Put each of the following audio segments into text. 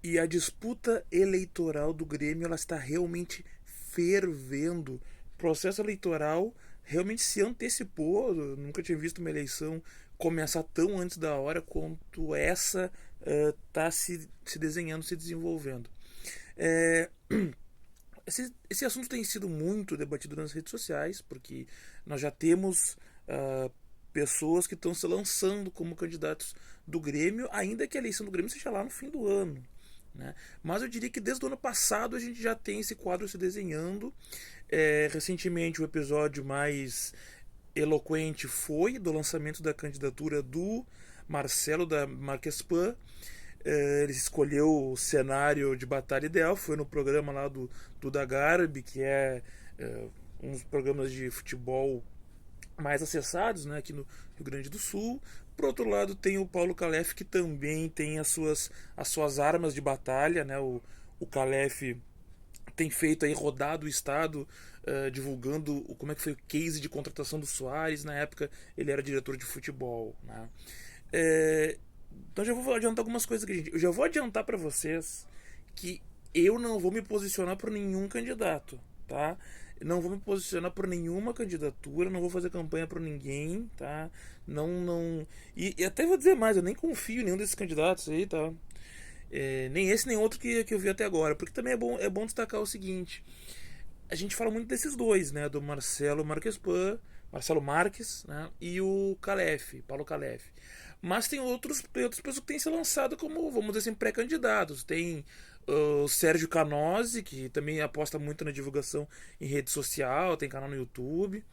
E a disputa eleitoral do Grêmio ela está realmente fervendo. O processo eleitoral realmente se antecipou. Eu nunca tinha visto uma eleição começar tão antes da hora quanto essa está se desenhando, se desenvolvendo. É, esse assunto tem sido muito debatido nas redes sociais, porque nós já temos pessoas que estão se lançando como candidatos do Grêmio, ainda que a eleição do Grêmio seja lá no fim do ano. Né? Mas eu diria que desde o ano passado a gente já tem esse quadro se desenhando. Recentemente o episódio mais eloquente foi do lançamento da candidatura do Marcelo da Marquespan. Ele escolheu o cenário de batalha ideal, foi no programa lá do Dagarbi, que é um dos programas de futebol mais acessados, né, aqui no Rio Grande do Sul. Por outro lado, tem o Paulo Calef, que também tem as suas armas de batalha. Né? O Calef tem feito aí, rodado o estado, divulgando como é que foi o case de contratação do Soares. Na época ele era diretor de futebol. Né? Então já vou adiantar algumas coisas aqui, gente. Eu já vou adiantar para vocês que eu não vou me posicionar por nenhum candidato, tá? Não vou me posicionar por nenhuma candidatura, não vou fazer campanha por ninguém, tá? Não. E até vou dizer mais, eu nem confio em nenhum desses candidatos aí, tá? Nem esse nem outro que eu vi até agora. Porque também é bom destacar o seguinte: a gente fala muito desses dois, né? Do Marcelo Marques, né? E o Calef, Paulo Calef. Mas tem outras pessoas que têm se lançado como, vamos dizer assim, pré-candidatos. Tem o Sérgio Canosi, que também aposta muito na divulgação em rede social, tem canal no YouTube.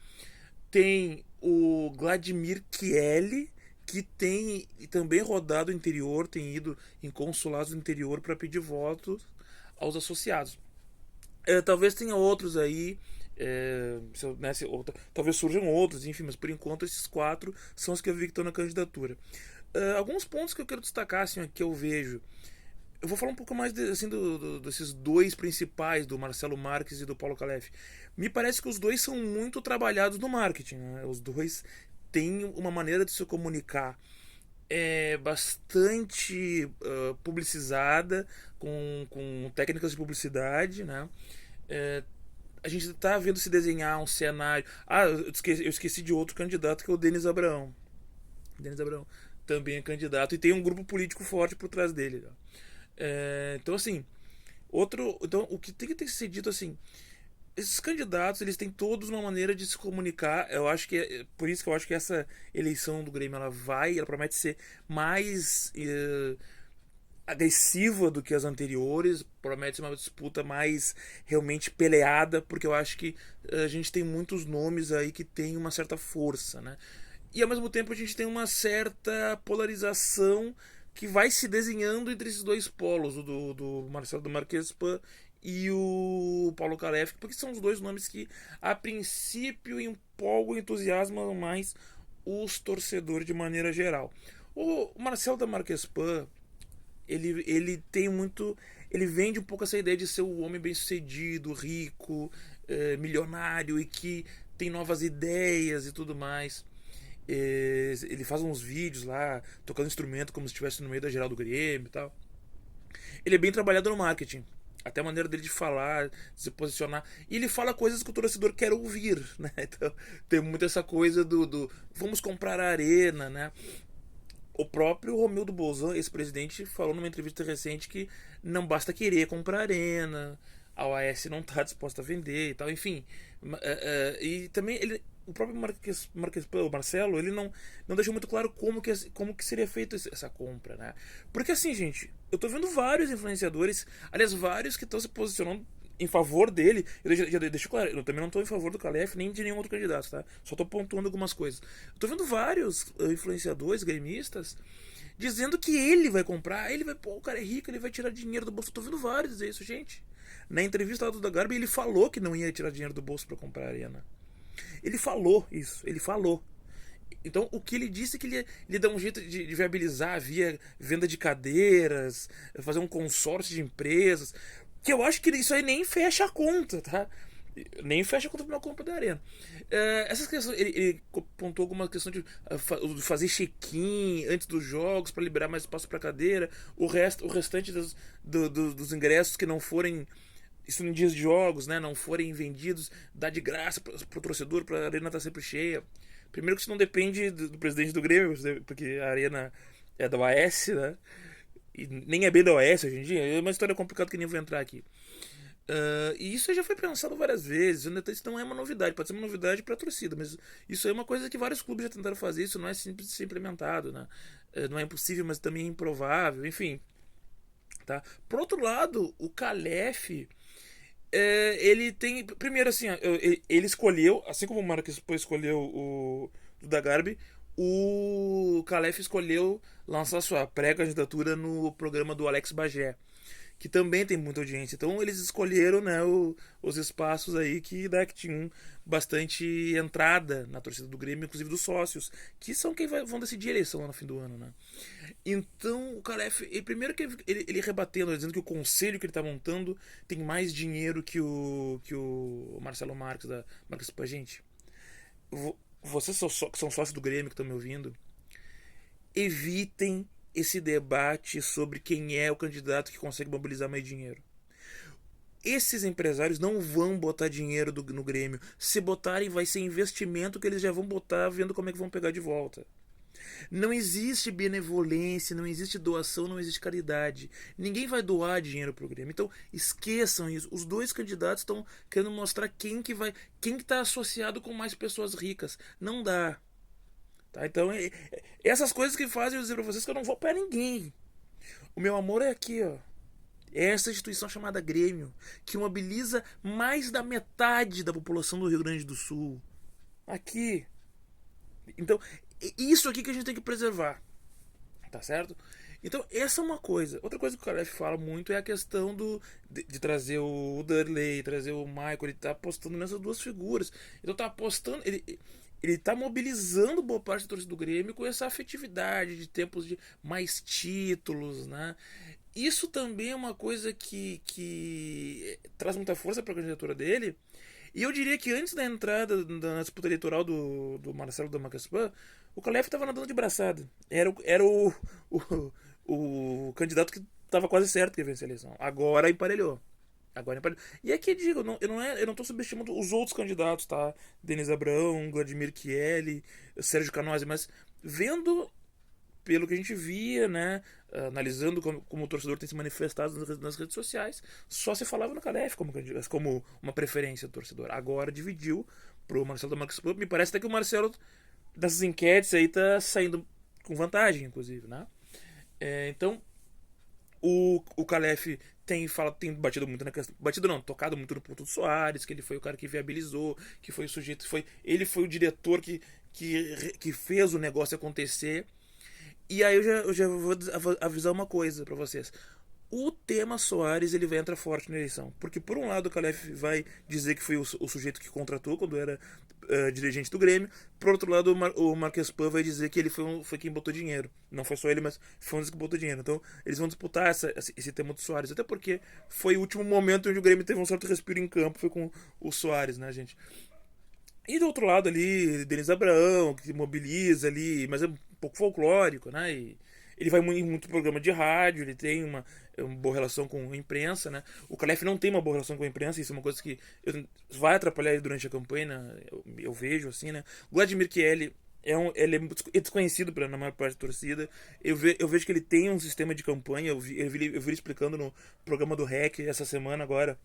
Tem o Vladimir Chieli, que tem também rodado o interior, tem ido em consulados do interior para pedir votos aos associados. Talvez tenha outros aí, né, talvez surjam outros, enfim, mas por enquanto esses quatro são os que eu vi que estão na candidatura. Alguns pontos que eu quero destacar, assim, que eu vejo. Eu vou falar um pouco mais assim, desses dois principais, do Marcelo Marques e do Paulo Calef. Me parece que os dois são muito trabalhados no marketing. Né? Os dois têm uma maneira de se comunicar bastante publicizada, com técnicas de publicidade. Né? A gente está vendo se desenhar um cenário. Eu esqueci de outro candidato, que é o Denis Abraão. Denis Abraão também é candidato e tem um grupo político forte por trás dele. Né? Então, assim, então, o que tem que ter sido dito, assim, esses candidatos, eles têm todos uma maneira de se comunicar. Eu acho que por isso que eu acho que essa eleição do Grêmio ela promete ser mais agressiva do que as anteriores, promete ser uma disputa mais realmente peleada, porque eu acho que a gente tem muitos nomes aí que tem uma certa força, né? E ao mesmo tempo a gente tem uma certa polarização que vai se desenhando entre esses dois polos, o do Marcelo do Marquespan e o Paulo Calef, porque são os dois nomes que a princípio empolgam e entusiasmam mais os torcedores de maneira geral. O Marcelo da Marquespan, ele tem muito. Ele vende um pouco essa ideia de ser o homem bem sucedido, rico, milionário e que tem novas ideias e tudo mais. Ele faz uns vídeos lá, tocando instrumento como se estivesse no meio da geral do Grêmio e tal. Ele é bem trabalhado no marketing. Até a maneira dele de falar, de se posicionar. E ele fala coisas que o torcedor quer ouvir, né? Então tem muito essa coisa do vamos comprar a arena, né? O próprio Romildo Bolzan, esse presidente, falou numa entrevista recente que não basta querer comprar a arena, a OAS não está disposta a vender e tal, enfim. E também o próprio o Marcelo, ele não deixou muito claro como que seria feita essa compra, né? Porque assim, gente, eu tô vendo vários influenciadores, aliás, vários que estão se posicionando em favor dele. Eu já deixo claro, eu também não estou em favor do Calef nem de nenhum outro candidato, tá? Só estou pontuando algumas coisas. Eu tô vendo vários influenciadores, gremistas, dizendo que ele vai comprar, o cara é rico, ele vai tirar dinheiro do bolso. Eu tô vendo vários dizer isso, gente. Na entrevista lá do da Garbi, ele falou que não ia tirar dinheiro do bolso para comprar a arena. Ele falou isso, ele falou. Então, o que ele disse é que ele dá um jeito de viabilizar via venda de cadeiras, fazer um consórcio de empresas, que eu acho que isso aí nem fecha a conta, tá? Nem fecha contra uma compra da Arena. Essas questões, ele pontuou alguma questão de fazer check-in antes dos jogos para liberar mais espaço para cadeira. O restante dos ingressos que não forem, isso em dias de jogos, né, não forem vendidos, dá de graça pro torcedor, para a Arena estar sempre cheia. Primeiro que isso não depende do presidente do Grêmio, porque a Arena é da OAS, né? E nem é bem da OAS hoje em dia. É uma história complicada que nem vou entrar aqui. E isso já foi pensado várias vezes. Isso não é uma novidade, pode ser uma novidade para a torcida, mas isso é uma coisa que vários clubes já tentaram fazer. Isso não é simples de ser implementado, né? Não é impossível, mas também é improvável, enfim. Tá? Por outro lado, o Calef, ele tem. Primeiro, assim, ele escolheu, assim como o Marcos depois escolheu o Duda Garbi, o Calef escolheu lançar sua pré-candidatura no programa do Alex Bagé, que também tem muita audiência. Então eles escolheram, né, os espaços aí que tinham bastante entrada na torcida do Grêmio, inclusive dos sócios, que são quem vão decidir a eleição lá no fim do ano, né? Então o Calef, primeiro que ele rebatendo, dizendo que o conselho que ele está montando tem mais dinheiro que o Marcelo Marques da Marques pra gente. Vocês que são sócios do Grêmio que estão me ouvindo, evitem esse debate sobre quem é o candidato que consegue mobilizar mais dinheiro. Esses empresários não vão botar dinheiro no Grêmio. Se botarem, vai ser investimento que eles já vão botar vendo como é que vão pegar de volta. Não existe benevolência, não existe doação, não existe caridade. Ninguém vai doar dinheiro pro Grêmio. Então, esqueçam isso. Os dois candidatos estão querendo mostrar quem que tá associado com mais pessoas ricas. Não dá. Tá? Então, essas coisas que fazem eu dizer pra vocês que eu não vou pra ninguém. O meu amor é aqui, ó. É essa instituição chamada Grêmio, que mobiliza mais da metade da população do Rio Grande do Sul. Aqui. Então, isso aqui que a gente tem que preservar. Tá certo? Então, essa é uma coisa. Outra coisa que o Calef fala muito é a questão de trazer o Darley, trazer o Michael. Ele tá apostando nessas duas figuras. Então, tá apostando. Ele tá mobilizando boa parte da torcida do Grêmio com essa afetividade de tempos de mais títulos, né? Isso também é uma coisa que traz muita força para a candidatura dele. E eu diria que antes da entrada da disputa eleitoral do Marcelo Damascus, o Calef estava nadando de braçada. Era o, o candidato que estava quase certo que ia vencer a eleição. Agora emparelhou. E aqui digo, eu não tô subestimando os outros candidatos, tá? Denis Abrão, Vladimir Chielli, Sérgio Canosi, mas vendo pelo que a gente via, né? Analisando como o torcedor tem se manifestado nas redes sociais, só se falava no Calef como uma preferência do torcedor. Agora dividiu pro Marcelo da Max Pub. Me parece até que o Marcelo, dessas enquetes aí, tá saindo com vantagem, inclusive, né? Então, o Calef tem batido muito na questão. Batido não, tocado muito no ponto do Soares, que ele foi o cara que viabilizou, que foi o sujeito. Ele foi o diretor que fez o negócio acontecer. E aí eu já vou avisar uma coisa pra vocês. O tema Soares ele vai entrar forte na eleição. Porque por um lado o Calef vai dizer que foi o sujeito que contratou quando era dirigente do Grêmio. Por outro lado o Marques Pan vai dizer que ele foi quem botou dinheiro. Não foi só ele, mas foi um dos que botou dinheiro. Então eles vão disputar esse tema do Soares. Até porque foi o último momento onde o Grêmio teve um certo respiro em campo. Foi com o Soares, né, gente? E do outro lado ali, Denis Abraão, que mobiliza ali, mas é um pouco folclórico, né? E ele vai em muito programa de rádio, ele tem uma boa relação com a imprensa, né? O Calef não tem uma boa relação com a imprensa, isso é uma coisa que vai atrapalhar ele durante a campanha, eu vejo assim, né? O Vladimir Chielli ele é desconhecido na maior parte da torcida. Eu vejo que ele tem um sistema de campanha, eu vi ele explicando no programa do REC essa semana agora,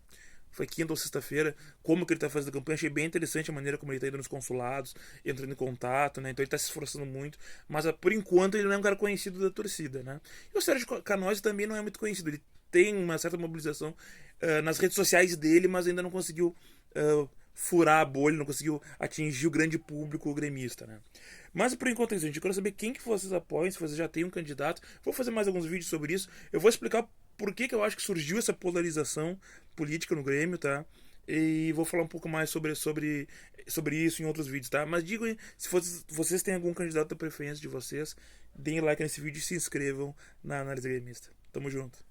foi quinta ou sexta-feira, como que ele tá fazendo a campanha. Achei bem interessante a maneira como ele tá indo nos consulados, entrando em contato, né? Então ele tá se esforçando muito, mas por enquanto ele não é um cara conhecido da torcida, né? E o Sérgio Canosi também não é muito conhecido, ele tem uma certa mobilização nas redes sociais dele, mas ainda não conseguiu furar a bolha, não conseguiu atingir o grande público gremista, né? Mas por enquanto é isso, gente. Eu quero saber quem que vocês apoiam, se vocês já têm um candidato. Vou fazer mais alguns vídeos sobre isso. Eu vou explicar por que eu acho que surgiu essa polarização política no Grêmio, tá? E vou falar um pouco mais sobre isso em outros vídeos, tá? Mas digam aí, se vocês têm algum candidato da preferência de vocês, deem like nesse vídeo e se inscrevam na Análise Gremista. Tamo junto.